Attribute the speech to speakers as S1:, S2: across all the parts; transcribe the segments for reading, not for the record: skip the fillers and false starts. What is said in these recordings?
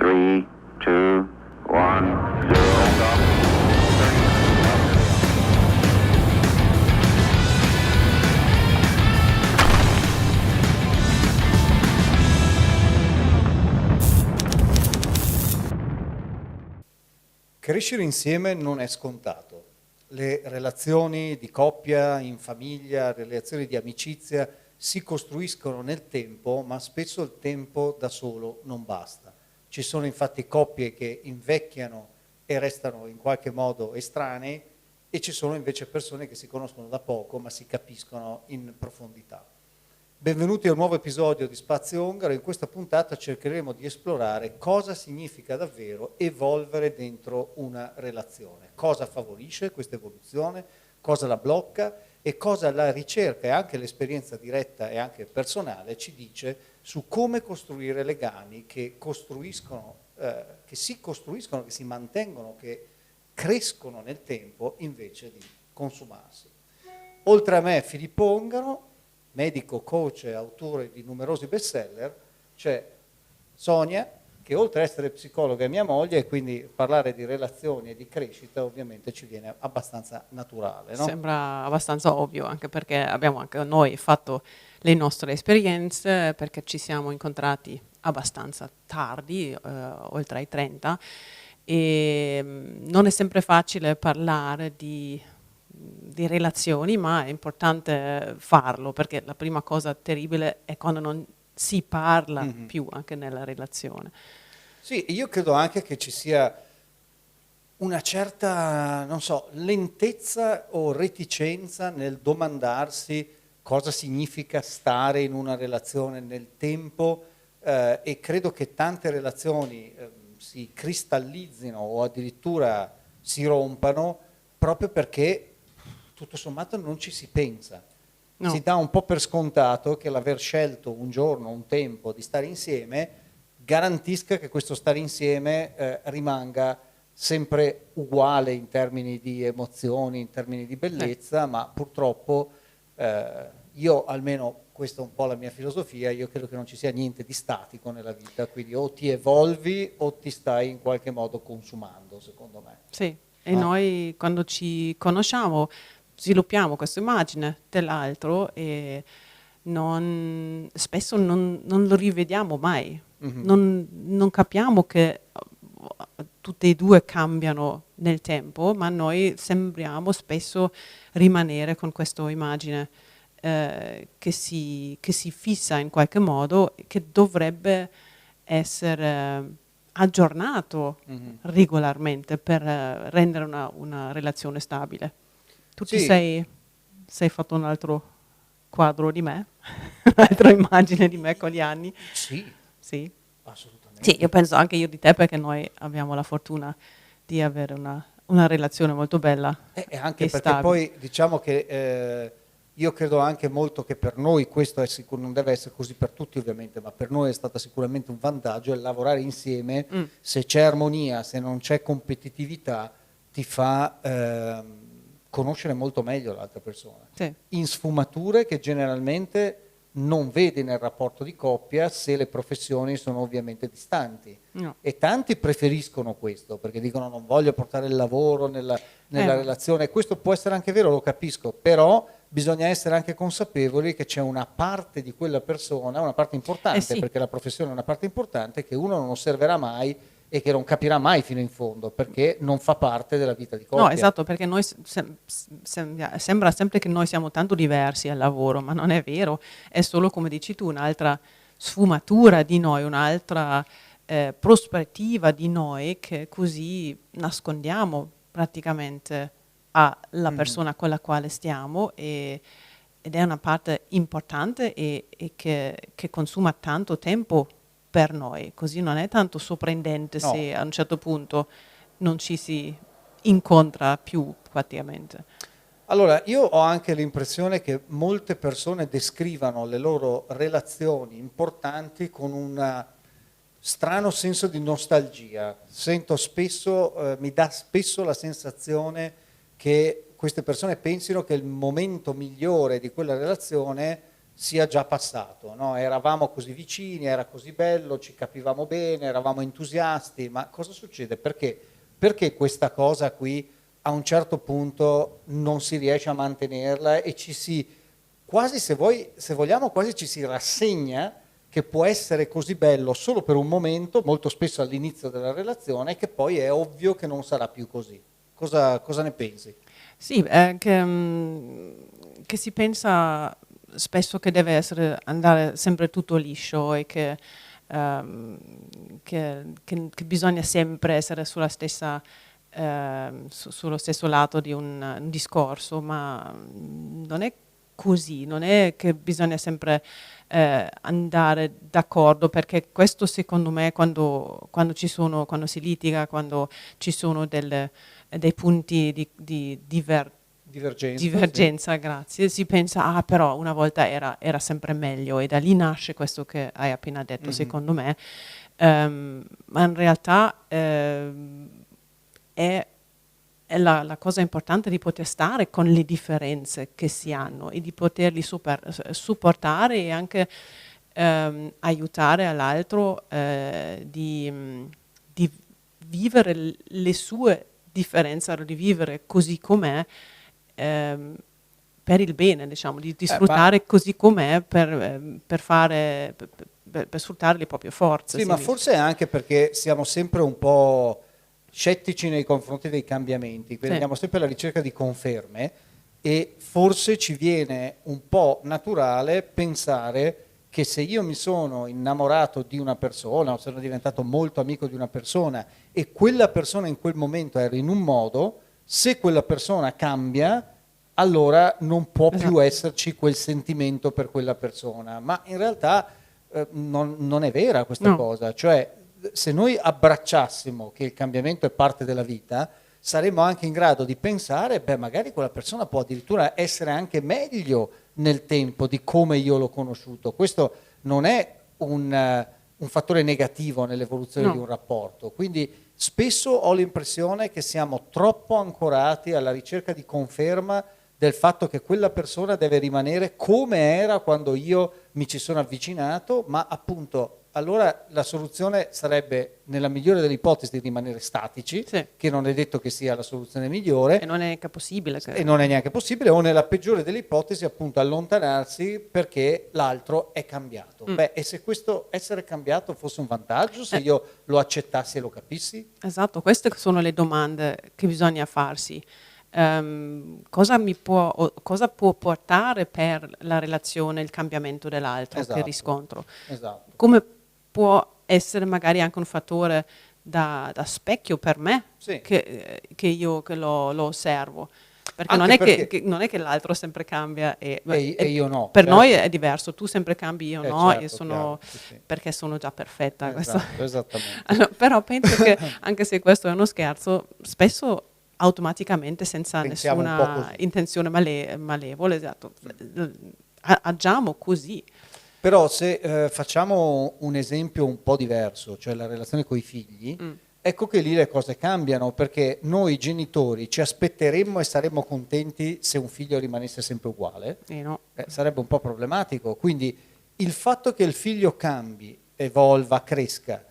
S1: 3, 2, 1, 0.
S2: Crescere insieme non è scontato. Le relazioni di coppia, in famiglia, relazioni di amicizia si costruiscono nel tempo, ma spesso il tempo da solo non basta. Ci sono infatti coppie che invecchiano e restano in qualche modo estranei e ci sono invece persone che si conoscono da poco ma si capiscono in profondità. Benvenuti a un nuovo episodio di Spazio Ungaro. In questa puntata cercheremo di esplorare cosa significa davvero evolvere dentro una relazione, cosa favorisce questa evoluzione, cosa la blocca e cosa la ricerca e anche l'esperienza diretta e anche personale ci dice su come costruire legami che si costruiscono, che si mantengono, che crescono nel tempo invece di consumarsi. Oltre a me Filippo Ungaro, medico, coach e autore di numerosi bestseller, c'è Sonia, che oltre ad essere psicologa è mia moglie e quindi parlare di relazioni e di crescita ovviamente ci viene abbastanza naturale, no?
S3: Sembra abbastanza ovvio, anche perché abbiamo anche noi fatto le nostre esperienze, perché ci siamo incontrati abbastanza tardi, oltre ai 30, e non è sempre facile parlare di relazioni, ma è importante farlo, perché la prima cosa terribile è quando non si parla più anche nella relazione.
S2: Sì, io credo anche che ci sia una certa, non so, lentezza o reticenza nel domandarsi cosa significa stare in una relazione nel tempo e credo che tante relazioni si cristallizzino o addirittura si rompano proprio perché tutto sommato non ci si pensa.
S3: No.
S2: Si dà un po' per scontato che l'aver scelto un giorno, un tempo di stare insieme garantisca che questo stare insieme rimanga sempre uguale in termini di emozioni, in termini di bellezza, ma purtroppo io, almeno questa è un po' la mia filosofia, io credo che non ci sia niente di statico nella vita, quindi o ti evolvi o ti stai in qualche modo consumando, secondo me.
S3: Sì, e noi quando ci conosciamo sviluppiamo questa immagine dell'altro e spesso non lo rivediamo mai, non capiamo che tutte e due cambiano nel tempo, ma noi sembriamo spesso rimanere con questa immagine che si fissa in qualche modo, che dovrebbe essere aggiornato regolarmente per rendere una relazione stabile. Tu ti sei fatto un altro quadro di me, un'altra immagine di me con gli anni?
S2: Sì, assolutamente.
S3: Sì, io penso anche io di te, perché noi abbiamo la fortuna di avere una relazione molto bella.
S2: E anche perché
S3: stabile.
S2: poi diciamo che io credo anche molto che per noi questo è sicuro, non deve essere così per tutti ovviamente, ma per noi è stato sicuramente un vantaggio il lavorare insieme. Se c'è armonia, se non c'è competitività, ti fa conoscere molto meglio l'altra persona.
S3: Sì.
S2: In sfumature che generalmente non vedi nel rapporto di coppia se le professioni sono ovviamente distanti.
S3: No.
S2: E tanti preferiscono questo perché dicono non voglio portare il lavoro nella relazione. Questo può essere anche vero, lo capisco, però bisogna essere anche consapevoli che c'è una parte di quella persona, una parte importante, perché la professione è una parte importante, che uno non osserverà mai e che non capirà mai fino in fondo perché non fa parte della vita di coppia.
S3: No, esatto, perché noi sembra sempre che noi siamo tanto diversi al lavoro, ma non è vero, è solo, come dici tu, un'altra sfumatura di noi, un'altra prospettiva di noi che così nascondiamo praticamente alla persona con la quale stiamo ed è una parte importante e che consuma tanto tempo per noi, così non è tanto sorprendente se a un certo punto non ci si incontra più praticamente.
S2: Allora, io ho anche l'impressione che molte persone descrivano le loro relazioni importanti con un strano senso di nostalgia. Sento spesso, mi dà spesso la sensazione che queste persone pensino che il momento migliore di quella relazione sia già passato, no? Eravamo così vicini, era così bello, ci capivamo bene, eravamo entusiasti, ma cosa succede? Perché questa cosa qui a un certo punto non si riesce a mantenerla e ci si, quasi se vogliamo, quasi ci si rassegna che può essere così bello solo per un momento, molto spesso all'inizio della relazione, e che poi è ovvio che non sarà più così. Cosa ne pensi?
S3: Sì, che si pensa spesso che deve andare sempre tutto liscio e ehm, che bisogna sempre essere sulla stessa, sullo stesso lato di un discorso, ma non è così, non è che bisogna sempre andare d'accordo, perché questo secondo me quando quando si litiga, quando ci sono dei punti di
S2: Divergenza,
S3: divergenza, grazie, si pensa, ah però una volta era sempre meglio, e da lì nasce questo che hai appena detto, secondo me. Ma in realtà è la cosa importante di poter stare con le differenze che si hanno e di poterli supportare e anche aiutare all'altro di vivere le sue differenze, di vivere così com'è, per il bene, diciamo, di sfruttare così com'è per sfruttare le proprie forze.
S2: Sì, ma forse è anche perché siamo sempre un po' scettici nei confronti dei cambiamenti, quindi andiamo sempre alla ricerca di conferme e forse ci viene un po' naturale pensare che se io mi sono innamorato di una persona o sono diventato molto amico di una persona e quella persona in quel momento era in un modo, se quella persona cambia, allora non può più esserci quel sentimento per quella persona. Ma in realtà non è vera questa cosa. Cioè, se noi abbracciassimo che il cambiamento è parte della vita, saremmo anche in grado di pensare, beh, magari quella persona può addirittura essere anche meglio nel tempo di come io l'ho conosciuto. Questo non è un fattore negativo nell'evoluzione di un rapporto. Quindi spesso ho l'impressione che siamo troppo ancorati alla ricerca di conferma del fatto che quella persona deve rimanere come era quando io mi ci sono avvicinato, ma appunto allora la soluzione sarebbe, nella migliore delle ipotesi, rimanere statici, che non è detto che sia la soluzione migliore.
S3: E non è neanche possibile.
S2: E non è neanche possibile, o nella peggiore delle ipotesi appunto allontanarsi perché l'altro è cambiato. Beh, e se questo essere cambiato fosse un vantaggio, se io lo accettassi e lo capissi?
S3: Esatto, queste sono le domande che bisogna farsi. Cosa può portare per la relazione il cambiamento dell'altro che riscontro?
S2: Esatto.
S3: Come può essere magari anche un fattore da specchio per me, che io lo osservo? Perché non è che l'altro sempre cambia e
S2: io no.
S3: Per noi è diverso, tu sempre cambi, io no,
S2: certo,
S3: io sono, perché sono già perfetta.
S2: Esatto, esattamente.
S3: Allora, però penso che, anche se questo è uno scherzo, spesso automaticamente, senza
S2: Pensiamo
S3: nessuna intenzione malevole, esatto, agiamo così.
S2: Però se facciamo un esempio un po' diverso, cioè la relazione con i figli, ecco che lì le cose cambiano, perché noi genitori ci aspetteremmo e saremmo contenti se un figlio rimanesse sempre uguale,
S3: no.
S2: Sarebbe un po' problematico. Quindi il fatto che il figlio cambi, evolva, cresca,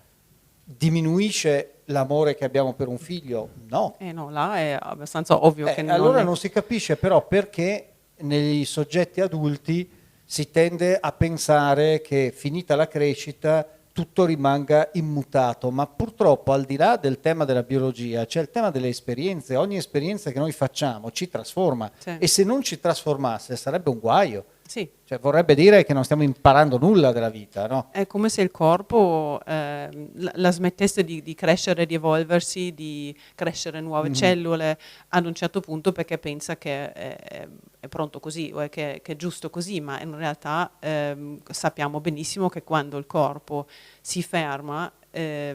S2: diminuisce l'amore che abbiamo per un figlio? No.
S3: No, là è abbastanza ovvio che
S2: allora non si capisce però perché negli soggetti adulti si tende a pensare che finita la crescita tutto rimanga immutato, ma purtroppo al di là del tema della biologia c'è il tema delle esperienze. Ogni esperienza che noi facciamo ci trasforma, e se non ci trasformasse sarebbe un guaio.
S3: Sì.
S2: Cioè, vorrebbe dire che non stiamo imparando nulla della vita, no?
S3: È come se il corpo la smettesse di crescere, di evolversi, di crescere nuove cellule ad un certo punto, perché pensa che è pronto così o che è giusto così, ma in realtà sappiamo benissimo che quando il corpo si ferma è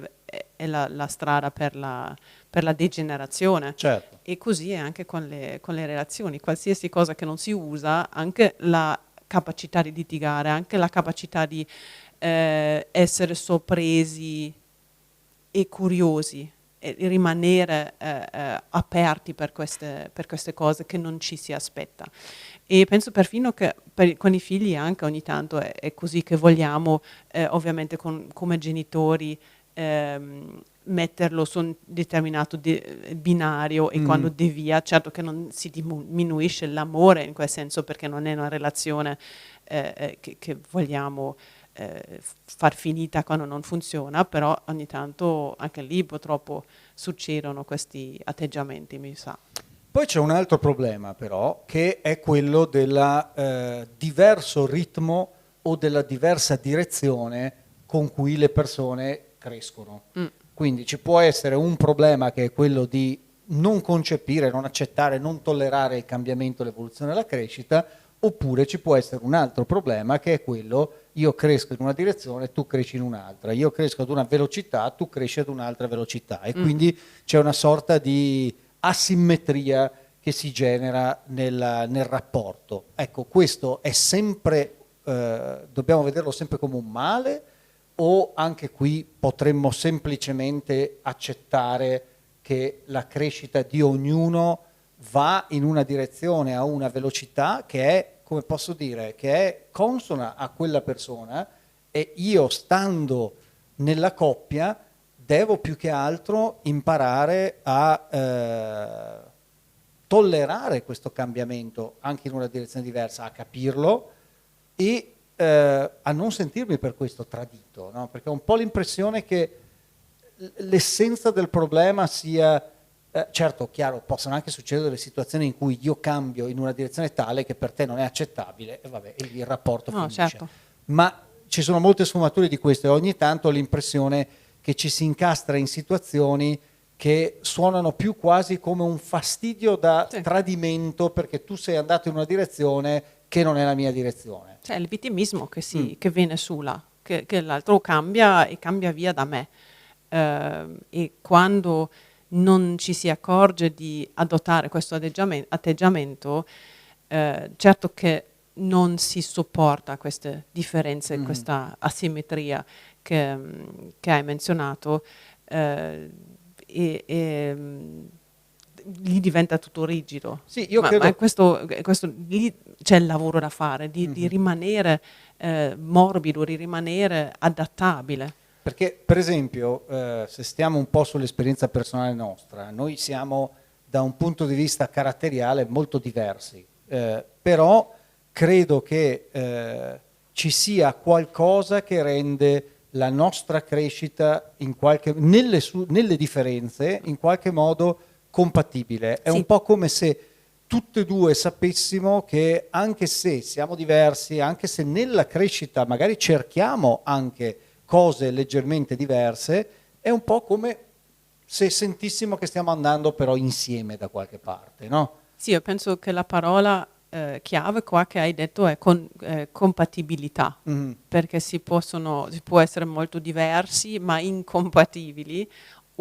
S3: la strada per la degenerazione.
S2: Certo.
S3: E così è anche con le relazioni. Qualsiasi cosa che non si usa, anche la capacità di litigare, anche la capacità di essere sorpresi e curiosi rimanere aperti per queste cose che non ci si aspetta. E penso perfino che con i figli anche ogni tanto è così, che vogliamo ovviamente come genitori metterlo su un determinato binario, e quando devia, certo che non si diminuisce l'amore in quel senso, perché non è una relazione che vogliamo far finita quando non funziona, però ogni tanto anche lì purtroppo succedono questi atteggiamenti, mi sa.
S2: Poi c'è un altro problema però, che è quello del diverso ritmo o della diversa direzione con cui le persone crescono. Quindi ci può essere un problema che è quello di non concepire, non accettare, non tollerare il cambiamento, l'evoluzione e la crescita, oppure ci può essere un altro problema che è quello: io cresco in una direzione, tu cresci in un'altra, io cresco ad una velocità, tu cresci ad un'altra velocità, e quindi c'è una sorta di asimmetria che si genera nel rapporto. Ecco, questo è sempre, dobbiamo vederlo sempre come un male, o anche qui potremmo semplicemente accettare che la crescita di ognuno va in una direzione, a una velocità che è, come posso dire, che è consona a quella persona, e io, stando nella coppia, devo più che altro imparare a tollerare questo cambiamento anche in una direzione diversa, a capirlo e a non sentirmi per questo tradito, no? Perché ho un po' l'impressione che l'essenza del problema sia, certo, chiaro, possono anche succedere delle situazioni in cui io cambio in una direzione tale che per te non è accettabile, e vabbè, il rapporto finisce.
S3: Certo.
S2: Ma ci sono molte sfumature di questo, e ogni tanto ho l'impressione che ci si incastra in situazioni che suonano più quasi come un fastidio da tradimento, perché tu sei andato in una direzione che non è la mia direzione.
S3: Cioè il vittimismo che viene su là, che l'altro cambia e cambia via da me. E quando non ci si accorge di adottare questo atteggiamento, certo che non si sopporta queste differenze, questa asimmetria che hai menzionato, e lì diventa tutto rigido.
S2: Sì, io credo...
S3: ma questo, lì c'è il lavoro da fare, di rimanere morbido, di rimanere adattabile.
S2: Perché, per esempio, se stiamo un po' sull'esperienza personale nostra, noi siamo da un punto di vista caratteriale molto diversi, però credo che ci sia qualcosa che rende la nostra crescita nelle differenze in qualche modo compatibile. È un po' come se tutte e due sapessimo che, anche se siamo diversi, anche se nella crescita magari cerchiamo anche cose leggermente diverse, è un po' come se sentissimo che stiamo andando però insieme da qualche parte, no?
S3: Sì, io penso che la parola chiave qua che hai detto è compatibilità, perché si può essere molto diversi ma incompatibili,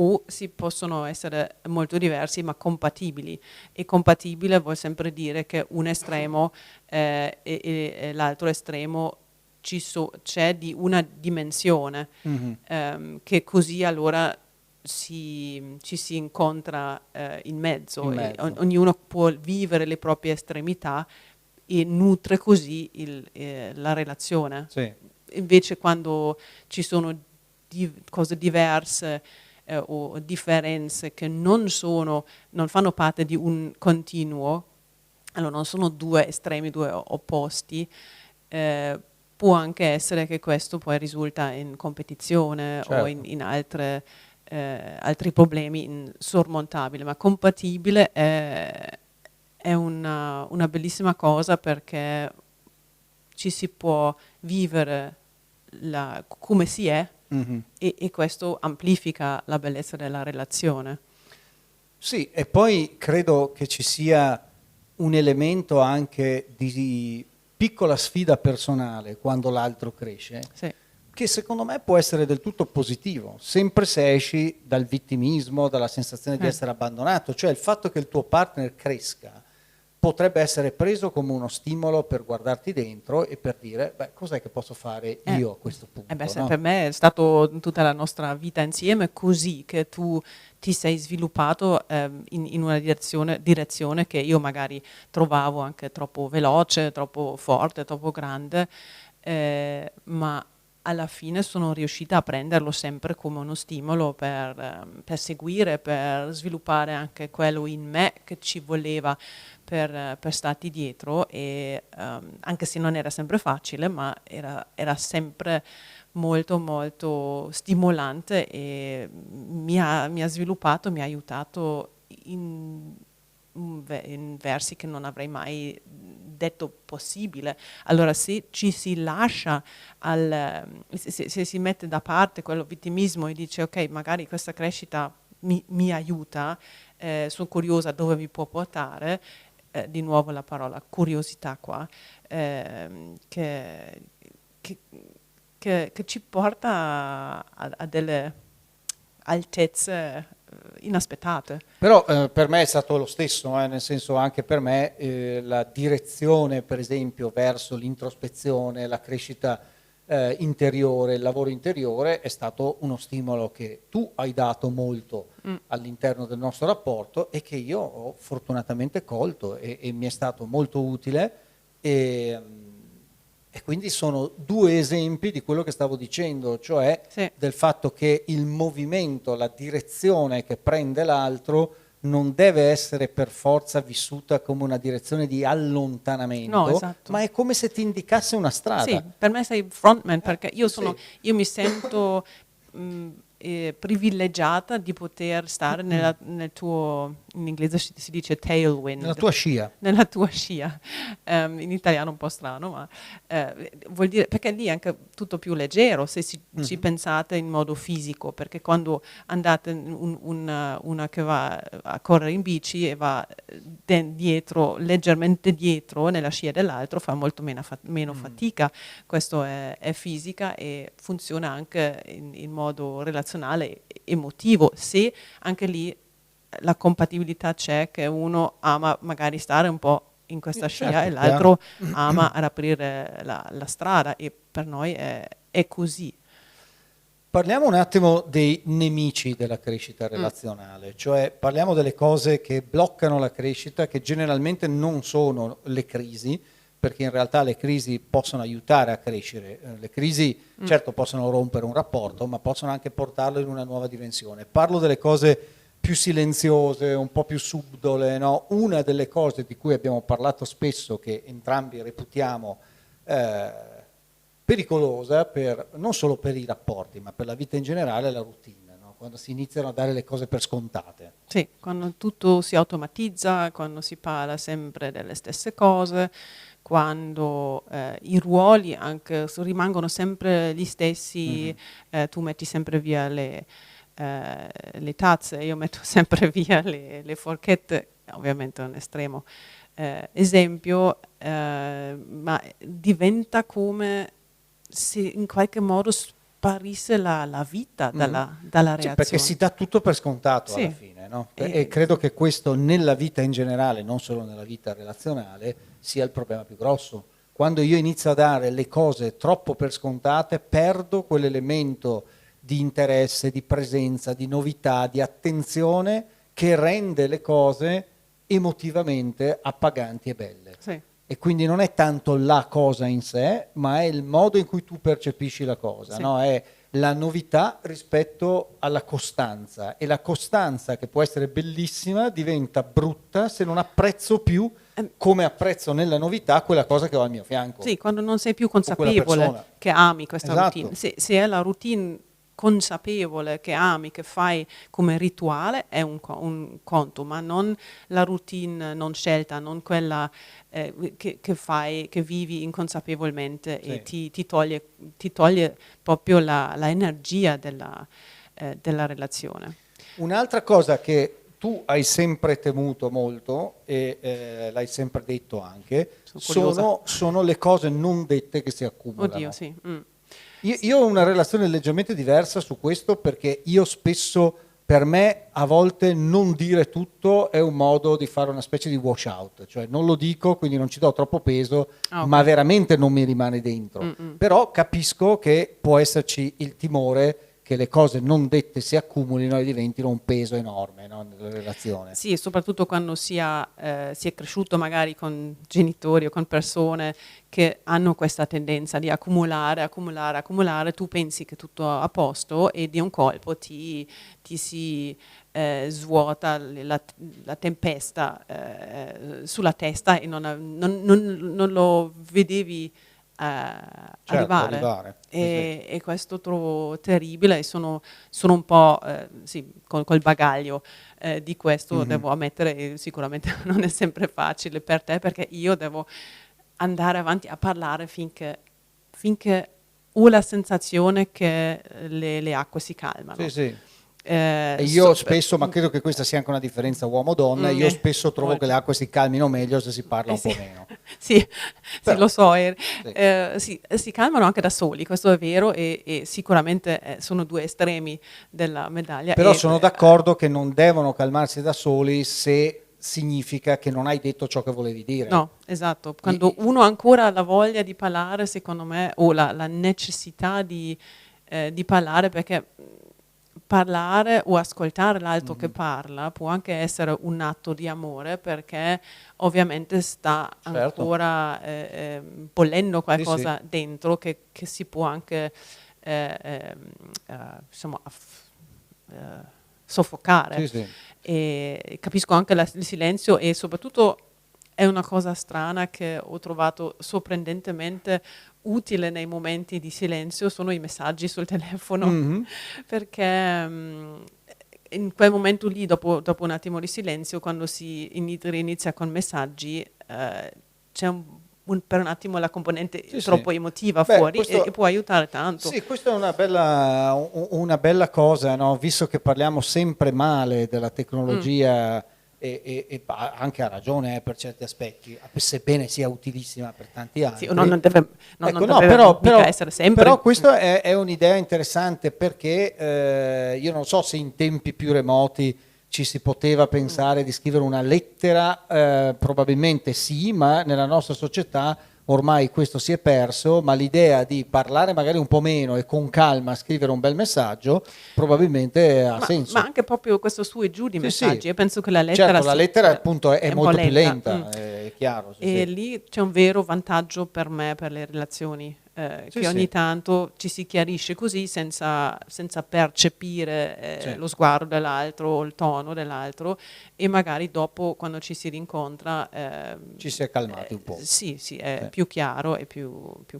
S3: o si possono essere molto diversi ma compatibili, e compatibile vuol sempre dire che un estremo e l'altro estremo c'è di una dimensione, che così allora ci si incontra in mezzo. Ognuno può vivere le proprie estremità e nutre così la relazione.
S2: Sì.
S3: Invece quando ci sono cose diverse o differenze che non fanno parte di un continuo, allora non sono due estremi, due opposti, può anche essere che questo poi risulta in competizione,
S2: certo,
S3: o in altri problemi insormontabili, ma compatibile è una bellissima cosa, perché ci si può vivere come si è, e questo amplifica la bellezza della relazione.
S2: Sì, e poi credo che ci sia un elemento anche di piccola sfida personale quando l'altro cresce,
S3: Sì.
S2: che secondo me può essere del tutto positivo, sempre se esci dal vittimismo, dalla sensazione di essere abbandonato. Cioè il fatto che il tuo partner cresca potrebbe essere preso come uno stimolo per guardarti dentro e per dire, beh, cos'è che posso fare io a questo punto? No?
S3: Per me è stato tutta la nostra vita insieme così che tu ti sei sviluppato in una direzione che io magari trovavo anche troppo veloce, troppo forte, troppo grande, ma alla fine sono riuscita a prenderlo sempre come uno stimolo per seguire, per sviluppare anche quello in me che ci voleva per starti dietro e anche se non era sempre facile, ma era sempre molto molto stimolante e mi ha sviluppato, mi ha aiutato in versi che non avrei mai detto possibile. Allora se ci si lascia se si mette da parte quello vittimismo e dice ok, magari questa crescita mi aiuta, sono curiosa dove mi può portare, di nuovo la parola curiosità qua, che ci porta a delle altezze inaspettate.
S2: Però per me è stato lo stesso, nel senso anche per me la direzione per esempio verso l'introspezione, la crescita interiore, il lavoro interiore è stato uno stimolo che tu hai dato molto all'interno del nostro rapporto e che io ho fortunatamente colto e mi è stato molto utile e quindi sono due esempi di quello che stavo dicendo, cioè
S3: Sì.
S2: del fatto che il movimento, la direzione che prende l'altro non deve essere per forza vissuta come una direzione di allontanamento,
S3: No, esatto.
S2: ma è come se ti indicasse una strada.
S3: Sì, per me sei frontman perché io
S2: sì.
S3: io mi sento privilegiata di poter stare nel tuo, in inglese si dice tailwind.
S2: Nella tua scia.
S3: Nella tua scia, in italiano un po' strano, ma vuol dire, perché lì è anche tutto più leggero se ci pensate in modo fisico, perché quando andate una che va a correre in bici e va dietro, leggermente dietro nella scia dell'altro, fa molto meno fatica. Questo è fisica e funziona anche in modo relazionale, emotivo, se anche lì la compatibilità c'è, che uno ama magari stare un po' in questa scia
S2: certo,
S3: e l'altro ama ad aprire la strada e per noi è così.
S2: Parliamo un attimo dei nemici della crescita relazionale, cioè parliamo delle cose che bloccano la crescita, che generalmente non sono le crisi, perché in realtà le crisi possono aiutare a crescere. Le crisi certo possono rompere un rapporto, ma possono anche portarlo in una nuova dimensione. Parlo delle cose più silenziose, un po' più subdole, no? Una delle cose di cui abbiamo parlato spesso, che entrambi reputiamo pericolosa, non solo per i rapporti, ma per la vita in generale, è la routine, no? Quando si iniziano a dare le cose per scontate.
S3: Sì, quando tutto si automatizza, quando si parla sempre delle stesse cose, quando i ruoli anche rimangono sempre gli stessi, tu metti sempre via le tazze, io metto sempre via le forchette, ovviamente è un estremo esempio, ma diventa come se in qualche modo sparisse la vita dalla reazione.
S2: Perché si dà tutto per scontato
S3: Sì.
S2: alla fine, no? E credo che questo nella vita in generale, non solo nella vita relazionale, sia il problema più grosso. Quando io inizio a dare le cose troppo per scontate, perdo quell'elemento di interesse, di presenza, di novità, di attenzione che rende le cose emotivamente appaganti e belle.
S3: Sì.
S2: E quindi non è tanto la cosa in sé, ma è il modo in cui tu percepisci la cosa,
S3: Sì.
S2: no? È la novità rispetto alla costanza, e la costanza, che può essere bellissima, diventa brutta se non apprezzo più come apprezzo nella novità quella cosa che ho al mio fianco.
S3: Sì, quando non sei più
S2: quella persona.
S3: consapevole che ami questa
S2: Esatto.
S3: routine. Se è la routine consapevole che ami, che fai come rituale, è un conto, ma non la routine non scelta, non quella che fai, che vivi inconsapevolmente e ti toglie proprio la energia della relazione.
S2: Un'altra cosa che tu hai sempre temuto molto e l'hai sempre detto anche, sono le cose non dette che si accumulano.
S3: Oddio, sì.
S2: Io ho una relazione leggermente diversa su questo, perché io spesso per me a volte non dire tutto è un modo di fare una specie di wash out, cioè non lo dico, quindi non ci do troppo peso,
S3: Ah, ok.
S2: ma veramente non mi rimane dentro.
S3: Mm-mm.
S2: Però capisco che può esserci il timore che le cose non dette si accumulino e diventino un peso enorme, no, nella relazione.
S3: Sì, soprattutto quando si è cresciuto magari con genitori o con persone che hanno questa tendenza di accumulare, accumulare, accumulare, tu pensi che tutto a posto e di un colpo ti si svuota la tempesta sulla testa e non lo vedevi
S2: Certo,
S3: arrivare.
S2: sì, sì.
S3: E questo trovo terribile e sono un po' sì, col bagaglio di questo, devo ammettere, sicuramente non è sempre facile per te perché io devo andare avanti a parlare finché ho la sensazione che le acque si calmano.
S2: Sì, sì. E io
S3: so-
S2: spesso, ma credo che questa sia anche una differenza uomo-donna, io spesso trovo
S3: molto.
S2: che le acque si calmino meglio se si parla un
S3: Sì.
S2: po' meno.
S3: Sì,
S2: Però-
S3: lo so,
S2: sì.
S3: si calmano anche da soli, questo è vero e sicuramente sono due estremi della medaglia.
S2: Però
S3: e,
S2: sono d'accordo che non devono calmarsi da soli se significa che non hai detto ciò che volevi dire.
S3: No, esatto, quando uno ancora ha la voglia di parlare, secondo me, o la necessità di parlare, perché parlare o ascoltare l'altro che parla può anche essere un atto di amore perché ovviamente sta
S2: Certo.
S3: ancora bollendo qualcosa
S2: Sì.
S3: dentro che si può anche insomma soffocare.
S2: Sì, sì.
S3: E capisco anche il silenzio e soprattutto è una cosa strana che ho trovato sorprendentemente utile nei momenti di silenzio sono i messaggi sul telefono
S2: Mhm.
S3: perché in quel momento lì dopo un attimo di silenzio quando si inizia con messaggi c'è per un attimo la componente
S2: Sì,
S3: troppo
S2: sì.
S3: emotiva
S2: Beh,
S3: fuori
S2: questo-
S3: e può aiutare tanto.
S2: Sì, questa è una bella cosa, no? Visto che parliamo sempre male della tecnologia e anche ha ragione per certi aspetti, sebbene sia utilissima per tanti altri.
S3: Sì, non deve, non
S2: Ecco,
S3: deve mica essere sempre.
S2: però questa è un'idea interessante perché io non so se in tempi più remoti ci si poteva pensare di scrivere una lettera, probabilmente sì, ma nella nostra società ormai questo si è perso, ma l'idea di parlare magari un po' meno e con calma scrivere un bel messaggio probabilmente ha senso.
S3: Ma anche proprio questo su e giù di
S2: Sì,
S3: messaggi.
S2: sì.
S3: Io penso che la lettera,
S2: Certo, la lettera appunto è
S3: un po'
S2: molto più lenta,
S3: Mm.
S2: è chiaro. Sì,
S3: E
S2: sì.
S3: lì c'è un vero vantaggio per me, per le relazioni,
S2: Sì,
S3: che ogni
S2: sì.
S3: tanto ci si chiarisce così senza percepire
S2: Sì.
S3: lo sguardo dell'altro o il tono dell'altro e magari dopo quando ci si rincontra
S2: Ci si è calmati un po'.
S3: sì, è
S2: Sì.
S3: più chiaro e più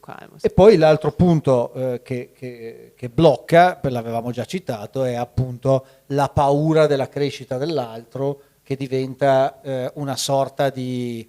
S3: calmo.
S2: E poi l'altro punto che blocca, l'avevamo già citato, è appunto la paura della crescita dell'altro che diventa una sorta di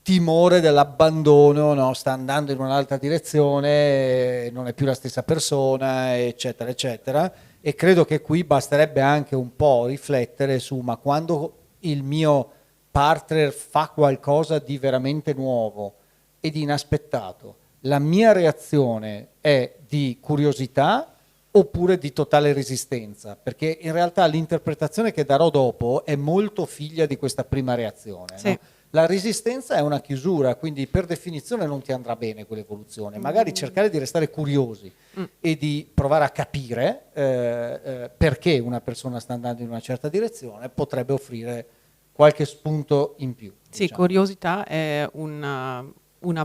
S2: timore dell'abbandono, no? Sta andando in un'altra direzione, non è più la stessa persona, eccetera, eccetera. E credo che qui basterebbe anche un po' riflettere su, ma quando il mio partner fa qualcosa di veramente nuovo e di inaspettato, la mia reazione è di curiosità oppure di totale resistenza? Perché in realtà l'interpretazione che darò dopo è molto figlia di questa prima reazione.
S3: Sì.
S2: No? La resistenza è una chiusura, quindi per definizione non ti andrà bene quell'evoluzione. Magari cercare di restare curiosi e di provare a capire perché una persona sta andando in una certa direzione potrebbe offrire qualche spunto in più.
S3: Sì,
S2: diciamo.
S3: curiosità è una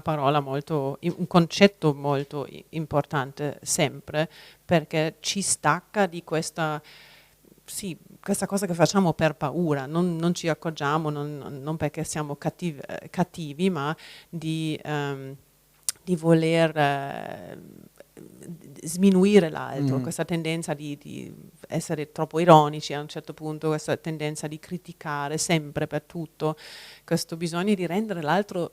S3: parola un concetto molto importante sempre, perché ci stacca di questa cosa che facciamo per paura, non ci accorgiamo, non perché siamo cattivi, ma di voler sminuire l'altro, questa tendenza di essere troppo ironici a un certo punto, questa tendenza di criticare sempre per tutto, questo bisogno di rendere l'altro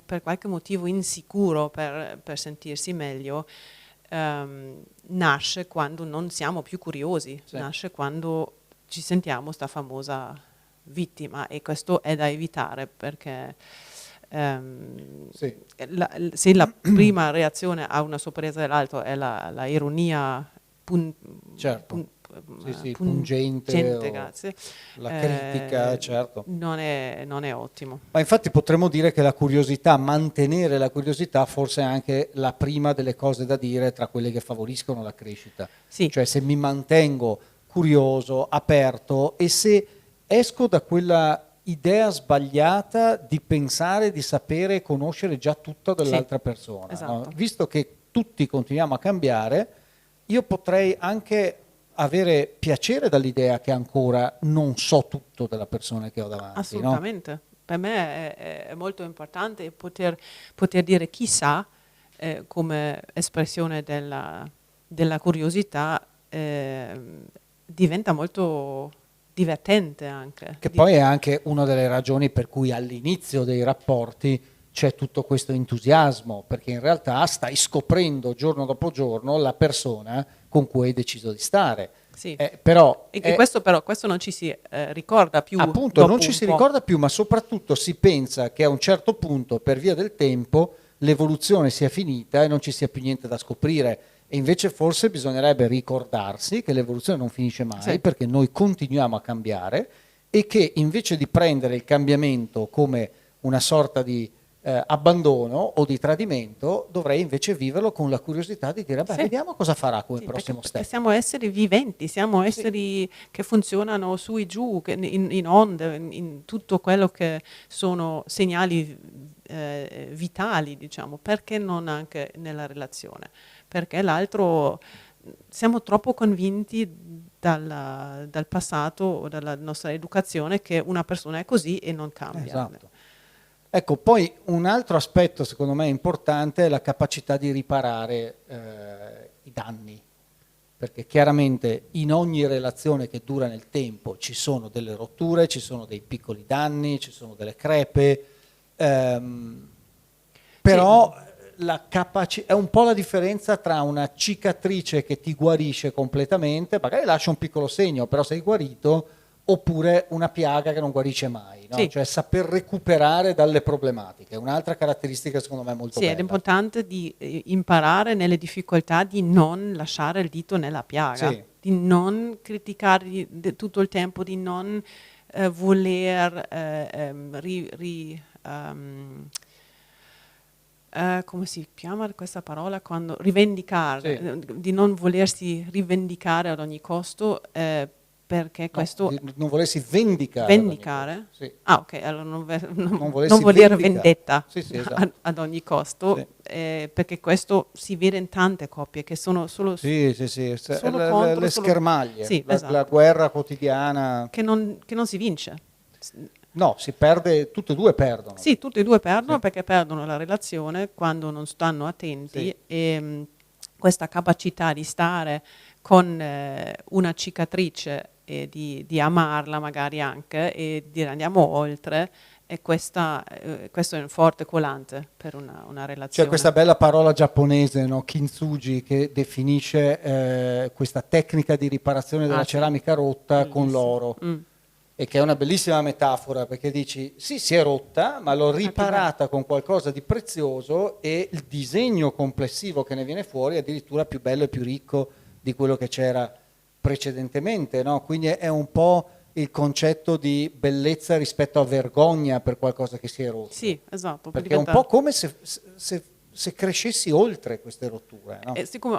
S3: per qualche motivo insicuro per sentirsi meglio, nasce quando non siamo più curiosi,
S2: Sì.
S3: nasce quando ci sentiamo sta famosa vittima e questo è da evitare perché
S2: Sì.
S3: se la prima reazione a una sorpresa dell'altro è la ironia
S2: Certo. Sì, pungente, o
S3: grazie,
S2: la critica, certo.
S3: non è ottimo.
S2: Ma infatti potremmo dire che la curiosità, mantenere la curiosità, forse è anche la prima delle cose da dire tra quelle che favoriscono la crescita.
S3: Sì.
S2: Cioè se mi mantengo curioso, aperto, e se esco da quella idea sbagliata di pensare, di sapere e conoscere già tutto dell'altra persona.
S3: Esatto.
S2: No? Visto che tutti continuiamo a cambiare, io potrei anche avere piacere dall'idea che ancora non so tutto della persona che ho davanti.
S3: Assolutamente.
S2: No?
S3: Per me è molto importante poter dire chissà come espressione della curiosità, diventa molto divertente anche.
S2: Che poi è anche una delle ragioni per cui all'inizio dei rapporti c'è tutto questo entusiasmo, perché in realtà stai scoprendo giorno dopo giorno la persona con cui hai deciso di stare.
S3: Sì.
S2: Però
S3: questo non ci si ricorda più.
S2: Appunto,
S3: dopo
S2: non ci
S3: un
S2: si
S3: po'.
S2: ricorda più, ma soprattutto si pensa che a un certo punto, per via del tempo, l'evoluzione sia finita e non ci sia più niente da scoprire. E invece forse bisognerebbe ricordarsi che l'evoluzione non finisce mai,
S3: Sì.
S2: perché noi continuiamo a cambiare, e che invece di prendere il cambiamento come una sorta di abbandono o di tradimento, dovrei invece viverlo con la curiosità di dire, beh,
S3: Sì.
S2: vediamo cosa farà come
S3: Sì,
S2: prossimo
S3: perché
S2: step.
S3: siamo esseri viventi, siamo esseri che funzionano su e giù, in onde, in tutto quello che sono segnali vitali, diciamo. Perché non anche nella relazione? Perché l'altro, siamo troppo convinti dal passato o dalla nostra educazione che una persona è così e non cambia.
S2: Esatto. Ecco, poi un altro aspetto secondo me importante è la capacità di riparare i danni, perché chiaramente in ogni relazione che dura nel tempo ci sono delle rotture, ci sono dei piccoli danni, ci sono delle crepe, però è un po' la differenza tra una cicatrice che ti guarisce completamente, magari lascia un piccolo segno, però sei guarito, oppure una piaga che non guarisce mai, no?
S3: Sì.
S2: Cioè saper recuperare dalle problematiche, è un'altra caratteristica secondo me molto
S3: Sì,
S2: bella.
S3: è importante di imparare nelle difficoltà di non lasciare il dito nella piaga,
S2: Sì.
S3: di non criticare tutto il tempo, di non voler come si chiama questa parola? Quando rivendicare,
S2: Sì.
S3: di non volersi rivendicare ad ogni costo, perché
S2: No,
S3: questo
S2: non volessi vendicare.
S3: vendicare?
S2: Sì.
S3: Ah, ok, allora non
S2: volessi
S3: voler
S2: vendicare.
S3: vendetta
S2: Sì, esatto.
S3: ad ogni costo,
S2: Sì.
S3: perché questo si vede in tante coppie che sono solo
S2: Sì.
S3: solo
S2: Le
S3: contro,
S2: schermaglie,
S3: sì,
S2: la
S3: esatto.
S2: guerra quotidiana.
S3: Che non si vince.
S2: No, si perde, tutte e due perdono.
S3: Sì, tutti e due perdono
S2: Sì.
S3: perché perdono la relazione quando non stanno attenti,
S2: Sì.
S3: e questa capacità di stare con una cicatrice e di amarla magari anche e dire andiamo oltre, e questo è un forte collante per una relazione.
S2: C'è questa bella parola giapponese, no? Kintsugi, che definisce questa tecnica di riparazione della
S3: Sì.
S2: ceramica rotta con
S3: Bellissimo.
S2: l'oro. E che è una bellissima metafora, perché dici sì, si è rotta, ma l'ho riparata con qualcosa di prezioso, e il disegno complessivo che ne viene fuori è addirittura più bello e più ricco di quello che c'era precedentemente, no? Quindi è un po' il concetto di bellezza rispetto a vergogna per qualcosa che si è rotto.
S3: Sì, esatto.
S2: Perché è un po' come se crescessi oltre queste rotture, no?
S3: Siccome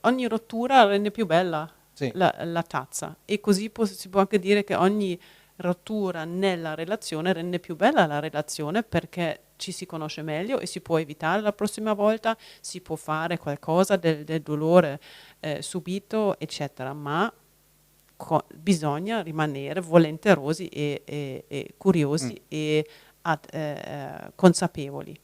S3: ogni rottura rende più bella
S2: Sì.
S3: la tazza, e così si può anche dire che ogni rottura nella relazione rende più bella la relazione, perché ci si conosce meglio e si può evitare la prossima volta, si può fare qualcosa del dolore subito, eccetera, ma bisogna rimanere volenterosi e curiosi e consapevoli.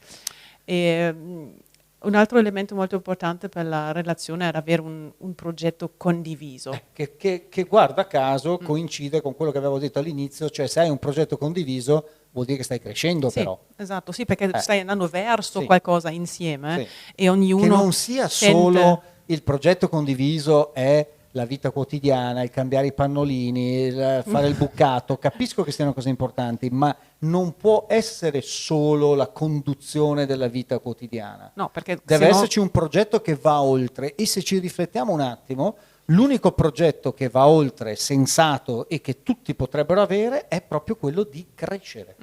S3: Un altro elemento molto importante per la relazione era avere un progetto condiviso.
S2: Che guarda caso coincide con quello che avevo detto all'inizio, cioè se hai un progetto condiviso vuol dire che stai crescendo,
S3: Sì,
S2: però.
S3: esatto, sì, perché stai andando verso
S2: Sì.
S3: qualcosa insieme,
S2: Sì.
S3: e ognuno
S2: Che non sia solo il progetto condiviso è la vita quotidiana, il cambiare i pannolini, il fare il bucato. Capisco che siano cose importanti, ma non può essere solo la conduzione della vita quotidiana.
S3: No, perché
S2: Deve
S3: sennò-
S2: esserci un progetto che va oltre, e se ci riflettiamo un attimo, L'unico progetto che va oltre, sensato e che tutti potrebbero avere è proprio quello di crescere,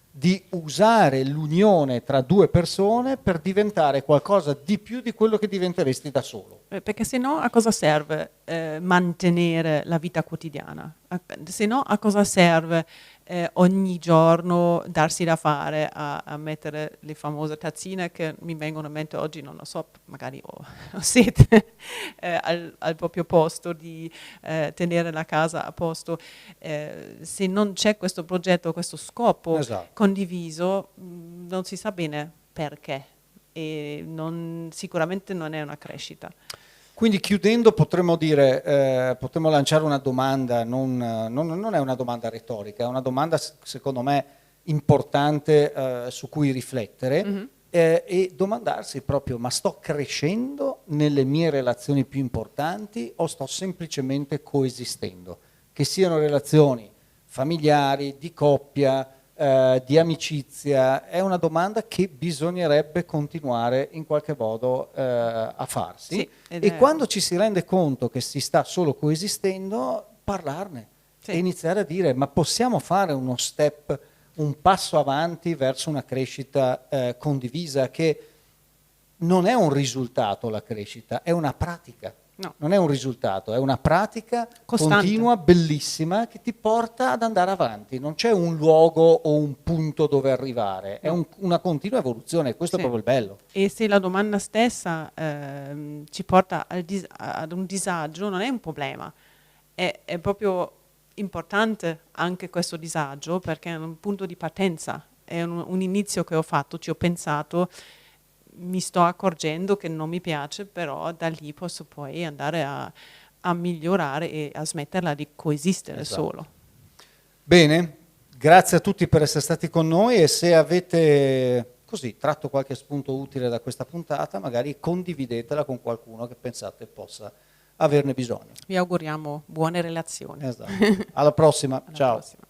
S2: di usare l'unione tra due persone per diventare qualcosa di più di quello che diventeresti da solo.
S3: Perché se no a cosa serve mantenere la vita quotidiana? Se no a cosa serve ogni giorno darsi da fare a mettere le famose tazzine che mi vengono in mente oggi, non lo so, magari ho sete, al proprio posto, di tenere la casa a posto. Se non c'è questo progetto, questo scopo
S2: Esatto.
S3: condiviso, non si sa bene perché e sicuramente non è una crescita.
S2: Quindi chiudendo potremmo dire, potremmo lanciare una domanda, non è una domanda retorica, è una domanda secondo me importante su cui riflettere e domandarsi proprio: ma sto crescendo nelle mie relazioni più importanti o sto semplicemente coesistendo? Che siano relazioni familiari, di coppia, di amicizia, è una domanda che bisognerebbe continuare in qualche modo a farsi,
S3: Sì,
S2: e quando ci si rende conto che si sta solo coesistendo, parlarne e iniziare a dire: ma possiamo fare uno step, un passo avanti verso una crescita condivisa, che non è un risultato la crescita, è una pratica.
S3: No.
S2: Non è un risultato, è una pratica
S3: Costante.
S2: continua, bellissima, che ti porta ad andare avanti. Non c'è un luogo o un punto dove arrivare, è una continua evoluzione, questo è proprio il bello.
S3: E se la domanda stessa ci porta ad un disagio, non è un problema, è proprio importante anche questo disagio, perché è un punto di partenza, è un inizio che ho fatto, ci ho pensato, mi sto accorgendo che non mi piace, però da lì posso poi andare a migliorare e a smetterla di coesistere solo.
S2: Bene, grazie a tutti per essere stati con noi, e se avete così tratto qualche spunto utile da questa puntata, magari condividetela con qualcuno che pensate possa averne bisogno.
S3: Vi auguriamo buone relazioni.
S2: Esatto. Alla prossima,
S3: Alla
S2: ciao.
S3: prossima.